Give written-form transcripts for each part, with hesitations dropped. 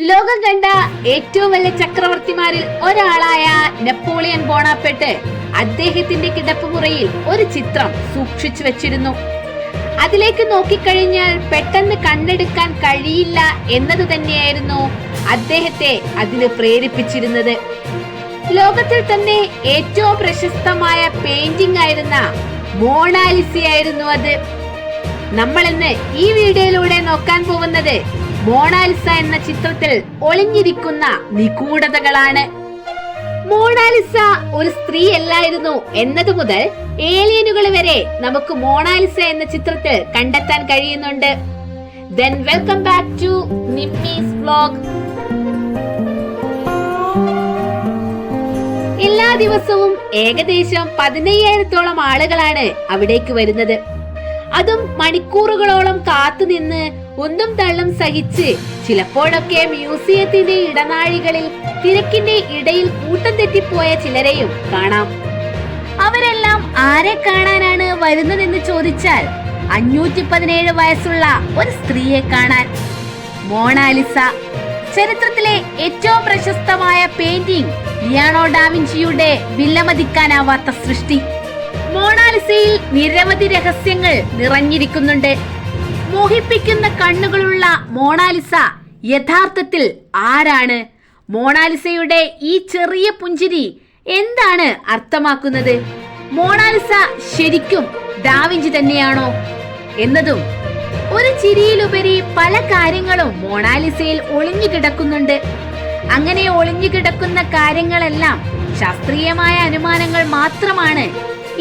ലോകം കണ്ട ഏറ്റവും വലിയ ചക്രവർത്തിമാരിൽ ഒരാളായ നെപ്പോളിയൻ ബോണാപ്പെട്ട് അദ്ദേഹത്തിന്റെ കിടപ്പുമുറിയിൽ ഒരു ചിത്രം സൂക്ഷിച്ചു വെച്ചിരുന്നു. അതിലേക്ക് നോക്കിക്കഴിഞ്ഞാൽ പെട്ടെന്ന് കണ്ണെടുക്കാൻ കഴിയില്ല എന്നത് തന്നെയായിരുന്നു അദ്ദേഹത്തെ അതിന് പ്രേരിപ്പിച്ചിരുന്നത്. ലോകത്തിൽ തന്നെ ഏറ്റവും പ്രശസ്തമായ പെയിന്റിംഗ് ആയിരുന്ന മോണാലിസയായിരുന്നു അത്. നമ്മൾ ഇന്ന് ഈ വീഡിയോയിലൂടെ നോക്കാൻ പോകുന്നത് മോണാലിസ എന്ന ചിത്രത്തിൽ ഒളിഞ്ഞിരിക്കുന്ന നിഗൂഢതകളാണ്. മോണാലിസ ഒരു സ്ത്രീ അല്ലായിരുന്നു എന്നത് മുതൽ ഏലിയനുകൾ വരെ നമുക്ക് മോണാലിസ എന്ന ചിത്രത്തിൽ കണ്ടെത്താൻ കഴിയുന്നുണ്ട്. Then welcome back to Nimmi's vlog. എല്ലാ ദിവസവും ഏകദേശം 15,000-ഓളം ആളുകളാണ് അവിടേക്ക് വരുന്നത്. അതും മണിക്കൂറുകളോളം കാത്തുനിന്ന് ഒന്നും തള്ളും സഹിച്ച് ചിലപ്പോഴൊക്കെ മ്യൂസിയത്തിന്റെ ഇടനാഴികളിൽ തിരക്കിന്റെ ഇടയിൽ കൂട്ടം തെറ്റിപ്പോയ ചിലരെയും കാണാം. അവരെല്ലാം ആരെ കാണാനാണ് വരുന്നതെന്ന് ചോദിച്ചാൽ 517 വയസ്സുള്ള ഒരു സ്ത്രീയെ കാണാൻ. മോണാലിസ, ചരിത്രത്തിലെ ഏറ്റവും പ്രശസ്തമായ പെയിന്റിംഗ്, ലിയാനോ ഡാവിഞ്ചിയുടെ വിലമതിക്കാനാവാത്ത സൃഷ്ടി. മോണാലിസയിൽ നിരവധി രഹസ്യങ്ങൾ നിറഞ്ഞിരിക്കുന്നുണ്ട്. മോഹിപ്പിക്കുന്ന കണ്ണുകളുള്ള മോണാലിസ യഥാർത്ഥത്തിൽ ആരാണ്? മോണാലിസയുടെ ഈ ചെറിയ പുഞ്ചിരി എന്താണ് അർത്ഥമാക്കുന്നത്? മോണാലിസ ശരിക്കും ഡാവിഞ്ചി തന്നെയാണോ എന്നതും ഒരു ചിരിയിലുപരി പല കാര്യങ്ങളും മോണാലിസയിൽ ഒളിഞ്ഞു കിടക്കുന്നുണ്ട്. അങ്ങനെ ഒളിഞ്ഞു കിടക്കുന്ന കാര്യങ്ങളെല്ലാം ശാസ്ത്രീയമായ അനുമാനങ്ങൾ മാത്രമാണ്.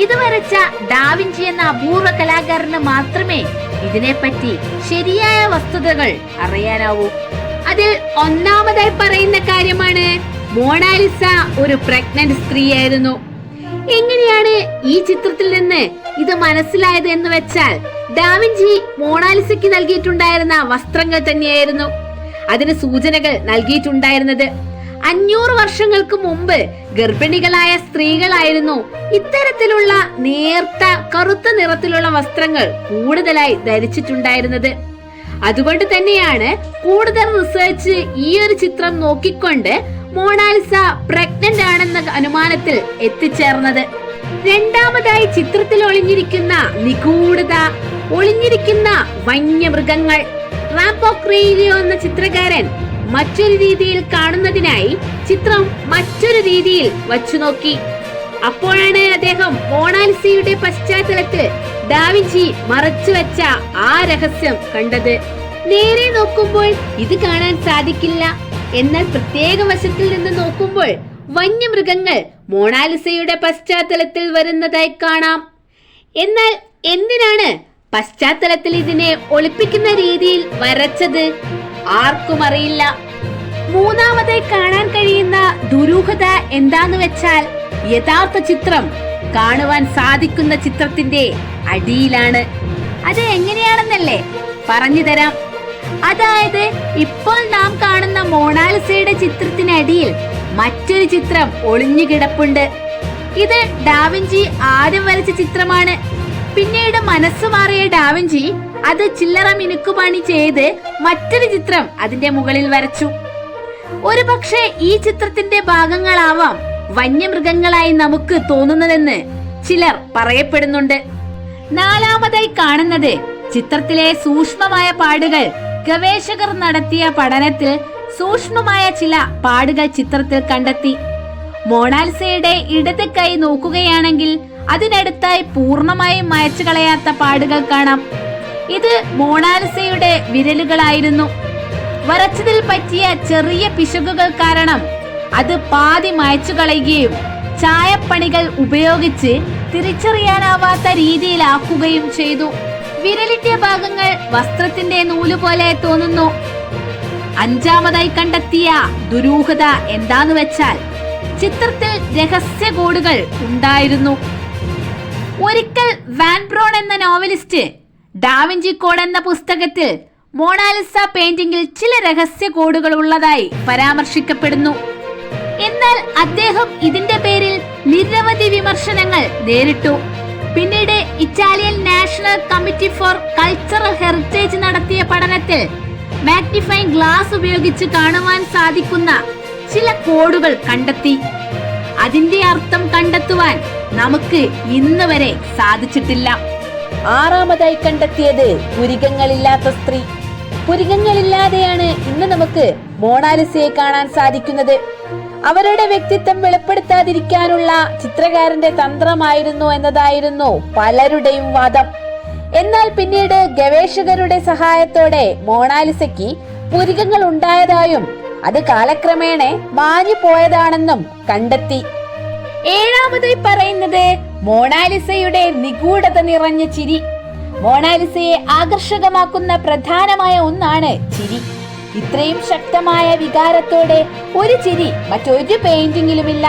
ഇത് വരച്ച ഡാവിഞ്ചി എന്ന അപൂർവ കലാകാരന് മാത്രമേ ഇതിനെപ്പറ്റി ശരിയായ വസ്തുതകൾ അറിയാനാവൂ. അതിൽ ഒന്നാമതായി പറയുന്ന കാര്യമാണ് മോണാലിസ ഒരു പ്രഗ്നന്റ് സ്ത്രീയായിരുന്നു. എങ്ങനെയാണ് ഈ ചിത്രത്തിൽ നിന്ന് ഇത് മനസ്സിലായത് എന്ന് വെച്ചാൽ ഡാവിഞ്ചി മോണാലിസയ്ക്ക് നൽകിയിട്ടുണ്ടായിരുന്ന വസ്ത്രങ്ങൾ തന്നെയായിരുന്നു അതിന് സൂചനകൾ നൽകിയിട്ടുണ്ടായിരുന്നത്. 500 വർഷങ്ങൾക്ക് മുമ്പ് ഗർഭിണികളായ സ്ത്രീകളായിരുന്നു ഇത്തരത്തിലുള്ള നേർത്ത കറുത്ത നിറത്തിലുള്ള വസ്ത്രങ്ങൾ കൂടുതലായി ധരിച്ചിട്ടുണ്ടായിരുന്നത്. അതുകൊണ്ട് തന്നെയാണ് കൂടുതൽ റിസർച്ച് ഈ ഒരു ചിത്രം നോക്കിക്കൊണ്ട് മോണാലിസ പ്രഗ്നന്റ് ആണെന്ന അനുമാനത്തിൽ എത്തിച്ചേർന്നത്. രണ്ടാമതായി ചിത്രത്തിൽ ഒളിഞ്ഞിരിക്കുന്ന നിഗൂഢത, ഒളിഞ്ഞിരിക്കുന്ന വന്യമൃഗങ്ങൾ. റാംപോ ക്രെയിലിയോ എന്ന ചിത്രകാരൻ മറ്റൊരു രീതിയിൽ കാണുന്നതിനായി ചിത്രം മറ്റൊരു രീതിയിൽ വച്ചു നോക്കി. അപ്പോഴാണ് അദ്ദേഹം മോണാലിസയുടെ പശ്ചാത്തലത്തിൽ ഡാവിഞ്ചി മറച്ചു വെച്ച ആ രഹസ്യം കണ്ടത്. നേരെ നോക്കുമ്പോൾ ഇത് കാണാൻ സാധിക്കില്ല, എന്നാൽ പ്രത്യേക വശത്തിൽ നിന്ന് നോക്കുമ്പോൾ വന്യമൃഗങ്ങൾ മോണാലിസയുടെ പശ്ചാത്തലത്തിൽ വരുന്നതായി കാണാം. എന്നാൽ എന്തിനാണ് പശ്ചാത്തലത്തിൽ ഇതിനെ ഒളിപ്പിക്കുന്ന രീതിയിൽ വരച്ചത്? ആർക്കും അറിയില്ല. മൂന്നാമതായി കാണാൻ കഴിയുന്ന ദുരൂഹത എന്താന്ന് വെച്ചാൽ യഥാർത്ഥ ചിത്രം കാണുവാൻ സാധിക്കുന്ന ചിത്രത്തിന്റെ അടിയിലാണ്. അത് എങ്ങനെയാണെന്നല്ലേ പറഞ്ഞു തരാം. അതായത് ഇപ്പോൾ നാം കാണുന്ന മോണാലിസയുടെ ചിത്രത്തിനടിയിൽ മറ്റൊരു ചിത്രം ഒളിഞ്ഞു കിടപ്പുണ്ട്. ഇത് ഡാവിഞ്ചി ആദ്യം വരച്ച ചിത്രമാണ്. പിന്നീട് മനസ്സ് മാറിയ ഡാവിഞ്ചി അത് ചില്ലറ മിനുക്കുപണി ചെയ്ത് മറ്റൊരു ചിത്രം അതിന്റെ മുകളിൽ വരച്ചു. ഒരു പക്ഷേ ഈ ചിത്രത്തിന്റെ ഭാഗങ്ങളാവാം വന്യമൃഗങ്ങളായി നമുക്ക് തോന്നുന്നതെന്ന് ചിലർ പറയപ്പെടുന്നുണ്ട്. നാലാമതായി കാണുന്നത് ചിത്രത്തിലെ സൂക്ഷ്മമായ പാടുകൾ. ഗവേഷകർ നടത്തിയ പഠനത്തിൽ സൂക്ഷ്മമായ ചില പാടുകൾ ചിത്രത്തിൽ കണ്ടെത്തി. മോണാലിസയുടെ ഇടത് കൈ നോക്കുകയാണെങ്കിൽ അതിനടുത്തായി പൂർണ്ണമായും മായ്ച്ചു കളയാത്ത പാടുകൾ കാണാം. ഇത് മോണാലിസയുടെ വിരലുകളായിരുന്നു. വരച്ചതിൽ പറ്റിയ ചെറിയ പിശകുകൾ കാരണം അത് പാതി മായ്ച്ചു കളയുകയും ചായപ്പണികൾ ഉപയോഗിച്ച് തിരിച്ചറിയാനാവാത്ത രീതിയിലാക്കുകയും ചെയ്തു. വിരലിന്റെ ഭാഗങ്ങൾ വസ്ത്രത്തിന്റെ നൂല് പോലെ തോന്നുന്നു. അഞ്ചാമതായി കണ്ടെത്തിയ ദുരൂഹത എന്താന്ന് വെച്ചാൽ ചിത്രത്തിൽ രഹസ്യ കോഡുകൾ ഉണ്ടായിരുന്നു. ഒരിക്കൽ വാൻ ബ്രോൺ എന്ന നോവലിസ്റ്റ് ഡാവിഞ്ചി കോഡ് എന്ന പുസ്തകത്തിൽ മോണാലിസ പെയിന്റിംഗിൽ ചില രഹസ്യ കോഡുകൾ ഉള്ളതായി പരാമർശിക്കപ്പെടുന്നു. എന്നാൽ അദ്ദേഹം ഇതിന്റെ പേരിൽ നിരവധി വിമർശനങ്ങൾ നേരിട്ടു. പിന്നീട് Italian national committee for cultural heritage നടത്തിയ പഠനത്തിൽ മാഗ്നിഫൈങ് ഗ്ലാസ് ഉപയോഗിച്ച് കാണുവാൻ സാധിക്കുന്ന ചില കോഡുകൾ കണ്ടെത്തി. അതിന്റെ അർത്ഥം കണ്ടെത്തുവാൻ നമുക്ക് ഇന്ന് വരെ സാധിച്ചിട്ടില്ല. ആറാമതായി കണ്ടെത്തിയത് പുരികങ്ങളില്ലാത്ത സ്ത്രീ. പുരികങ്ങളില്ലാതെയാണ് ഇന്ന് നമുക്ക് മോണാലിസയെ കാണാൻ സാധിക്കുന്നത്. അവരുടെ വ്യക്തിത്വം വെളിപ്പെടുത്താതിരിക്കാനുള്ള ചിത്രകാരന്റെ തന്ത്രമായിരുന്നു എന്നതായിരുന്നു പലരുടെയും വാദം. എന്നാൽ പിന്നീട് ഗവേഷകരുടെ സഹായത്തോടെ മോണാലിസയ്ക്ക് പുരികങ്ങൾ ഉണ്ടായതായും അത് കാലക്രമേണ മാഞ്ഞു പോയതാണെന്നും കണ്ടെത്തി. ഏഴാമതായി പറയുന്നത് മോണാലിസയുടെ നിഗൂഢത നിറഞ്ഞ ചിരി. മോണാലിസയെ ആകർഷകമാക്കുന്ന പ്രധാനമായ ഒന്നാണ് ചിരി. ഇത്രയും ശക്തമായ വികാരത്തോടെ ഒരു ചിരി മറ്റൊരു പെയിന്റിങ്ങിലുമില്ല.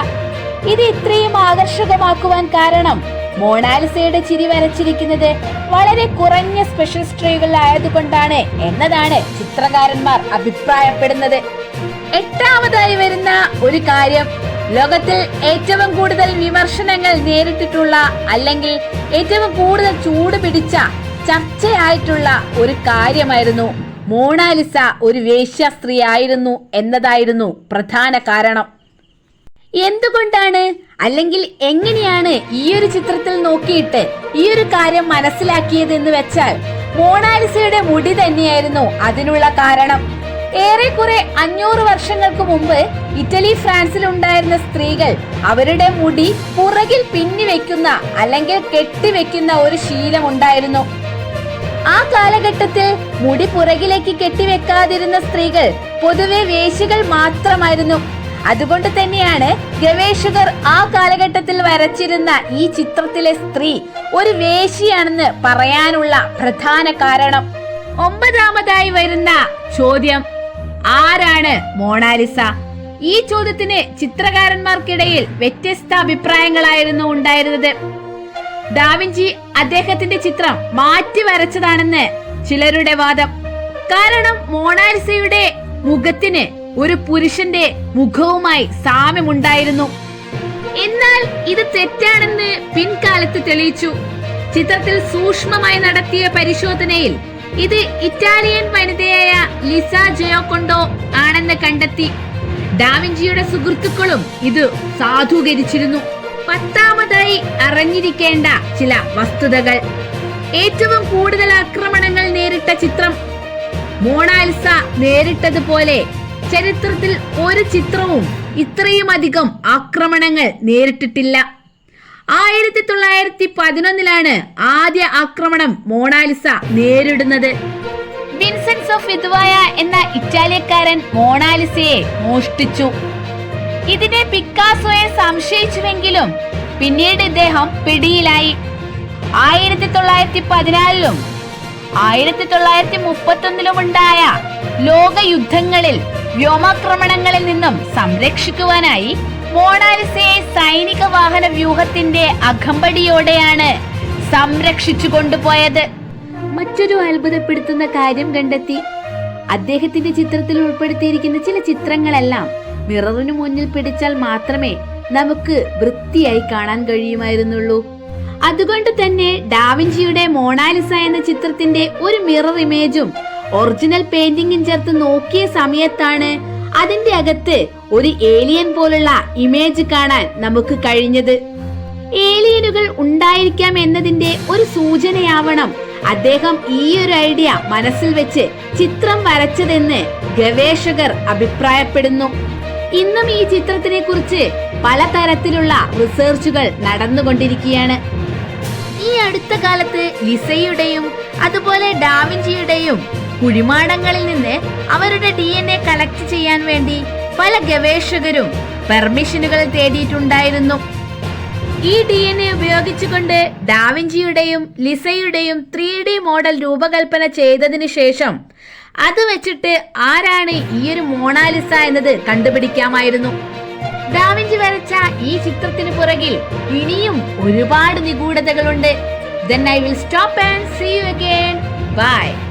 ഇത് ഇത്രയും ആകർഷകമാക്കുവാൻ കാരണം മോണാലിസയുടെ ചിരി വരച്ചിരിക്കുന്നത് വളരെ കുറഞ്ഞ സ്പെഷ്യൽ സ്ട്രേകൾ ആയതുകൊണ്ടാണ് എന്നതാണ് ചിത്രകാരന്മാർ അഭിപ്രായപ്പെടുന്നത്. എട്ടാമതായി വരുന്ന ഒരു കാര്യം, ലോകത്തിൽ ഏറ്റവും കൂടുതൽ വിമർശനങ്ങൾ നേരിട്ടിട്ടുള്ള അല്ലെങ്കിൽ ഏറ്റവും കൂടുതൽ ചൂട് പിടിച്ച ചർച്ചയായിട്ടുള്ള ഒരു കാര്യമായിരുന്നു മോണാലിസ ഒരു വേശ്യ സ്ത്രീ ആയിരുന്നു എന്നതായിരുന്നു പ്രധാന കാരണം. എന്തുകൊണ്ടാണ് അല്ലെങ്കിൽ എങ്ങനെയാണ് ഈ ഒരു ചിത്രത്തിൽ നോക്കിയിട്ട് ഈ ഒരു കാര്യം മനസ്സിലാക്കിയത് എന്ന് വെച്ചാൽ മോണാലിസയുടെ മുടി തന്നെയായിരുന്നു അതിനുള്ള കാരണം. ഏറെക്കുറെ 500 വർഷങ്ങൾക്ക് മുമ്പ് ഇറ്റലി, ഫ്രാൻസിൽ ഉണ്ടായിരുന്ന സ്ത്രീകൾ അവരുടെ മുടി പുറകിൽ പിന്നി വെക്കുന്ന അല്ലെങ്കിൽ കെട്ടിവെക്കുന്ന ഒരു ശീലം ഉണ്ടായിരുന്നു. ആ കാലഘട്ടത്തിൽ മുടി പുറകിലേക്ക് കെട്ടിവെക്കാതിരുന്ന സ്ത്രീകൾ പൊതുവെ വേശ്യകൾ മാത്രമായിരുന്നു. അതുകൊണ്ട് തന്നെയാണ് ഗവേഷകർ ആ കാലഘട്ടത്തിൽ വരച്ചിരുന്ന ഈ ചിത്രത്തിലെ സ്ത്രീ ഒരു വേശ്യയാണെന്ന് പറയാനുള്ള പ്രധാന കാരണം. ഒമ്പതാമതായി വരുന്ന ചോദ്യം, ആരാണ് മോണാലിസ? ഈ ചോദ്യത്തിന് ചിത്രകാരന്മാർക്കിടയിൽ വ്യത്യസ്ത അഭിപ്രായങ്ങളായിരുന്നു ഉണ്ടായിരുന്നത്. ഡാവിഞ്ചി അദ്ദേഹത്തിന്റെ ചിത്രം മാറ്റി വരച്ചതാണെന്ന് ചിലരുടെ വാദം. കാരണം മോണാലിസയുടെ മുഖത്തിന് ഒരു പുരുഷന്റെ മുഖവുമായി സാമ്യമുണ്ടായിരുന്നു. എന്നാൽ ഇത് തെറ്റാണെന്ന് പിൻകാലത്ത് തെളിയിച്ചു. ചിത്രത്തിൽ സൂക്ഷ്മമായി നടത്തിയ പരിശോധനയിൽ ഇത് ഇറ്റാലിയൻ വനിതയായ ലിസ ജയോകൊണ്ടോ ആണെന്ന് കണ്ടെത്തി. ഡാവിഞ്ചിയുടെ സുഹൃത്തുക്കളും ഇത് സാധൂകരിച്ചിരുന്നു. പത്താമതായി അറിഞ്ഞിരിക്കേണ്ട ചില വസ്തുതകൾ. ഏറ്റവും കൂടുതൽ ആക്രമണങ്ങൾ നേരിട്ട ചിത്രം. മോണാലിസ നേരിട്ടതുപോലെ ചരിത്രത്തിൽ ഒരു ചിത്രവും ഇത്രയും അധികം ആക്രമണങ്ങൾ നേരിട്ടിട്ടില്ല. 1911 ആദ്യ ആക്രമണം മോണാലിസ നേരിടുന്നത്. വിൻസെന്റ് ഓഫ് വിദ്വായ എന്ന ഇറ്റാലിയക്കാരൻ മോണാലിസയെ മോഷ്ടിച്ചു. ഇതിനെ പിക്കാസോയെ സംശയിച്ചുവെങ്കിലും പിന്നീട് ഇദ്ദേഹം പിടിയിലായി. 1914 1931 ഉണ്ടായ ലോക യുദ്ധങ്ങളിൽ വ്യോമാക്രമണങ്ങളിൽ നിന്നും സംരക്ഷിക്കുവാനായി മോണാലിസയെ സൈനിക വാഹന വ്യൂഹത്തിന്റെ അകമ്പടിയോടെയാണ് സംരക്ഷിച്ചു കൊണ്ടുപോയത്. മറ്റൊരു അത്ഭുതപ്പെടുത്തുന്ന കാര്യം കണ്ടെത്തി. അദ്ദേഹത്തിന്റെ ചിത്രത്തിൽ ഉൾപ്പെടുത്തിയിരിക്കുന്ന ചില ചിത്രങ്ങളെല്ലാം മിററിനു മുന്നിൽ പിടിച്ചാൽ മാത്രമേ നമുക്ക് വൃത്തിയായി കാണാൻ കഴിയുമായിരുന്നുള്ളൂ. അതുകൊണ്ട് തന്നെ ഡാവിഞ്ചിയുടെ മോണാലിസ എന്ന ചിത്രത്തിന്റെ ഒരു മിറർ ഇമേജും ഒറിജിനൽ പെയിന്റിംഗും ചേർത്ത് നോക്കിയ സമയത്താണ് അതിന്റെ അകത്ത് ഒരു ഏലിയൻ പോലുള്ള ഇമേജ് കാണാൻ നമുക്ക് കഴിഞ്ഞത്. ഏലിയനുകൾ ഉണ്ടായിരിക്കാം എന്നതിന്റെ ഒരു സൂചനയാവണം അദ്ദേഹം ഈ ഒരു ഐഡിയ മനസ്സിൽ വെച്ച് ചിത്രം വരച്ചതെന്ന് ഗവേഷകർ അഭിപ്രായപ്പെടുന്നു. ഇന്നും ഈ ചിത്രത്തിനെ കുറിച്ച് പലതരത്തിലുള്ള റിസർച്ചുകൾ നടന്നുകൊണ്ടിരിക്കുകയാണ്. ഈ അടുത്ത കാലത്ത് ലിസയുടെയും അതുപോലെ ഡാവിഞ്ചിയുടെയും കുഴിമാടങ്ങളിൽ നിന്ന് അവരുടെ DNA കളക്ട് ചെയ്യാൻ വേണ്ടി പല ഗവേഷകരും പെർമിഷനുകൾ തേടിയിട്ടുണ്ടായിരുന്നു. ഈ DNA ഉപയോഗിച്ചുകൊണ്ട് ഡാവിഞ്ചിയുടെയും ലിസയുടെയും 3D മോഡൽ രൂപകൽപ്പന ചെയ്തതിനു ശേഷം അത് വെച്ചിട്ട് ആരാണ് ഈ ഒരു മോണാലിസ എന്നത് കണ്ടുപിടിക്കാമായിരുന്നു. ഡാവിഞ്ചി വരച്ച ഈ ചിത്രത്തിന് പുറകിൽ ഇനിയും ഒരുപാട് നിഗൂഢതകളുണ്ട്. Then I will stop and see you again. Bye.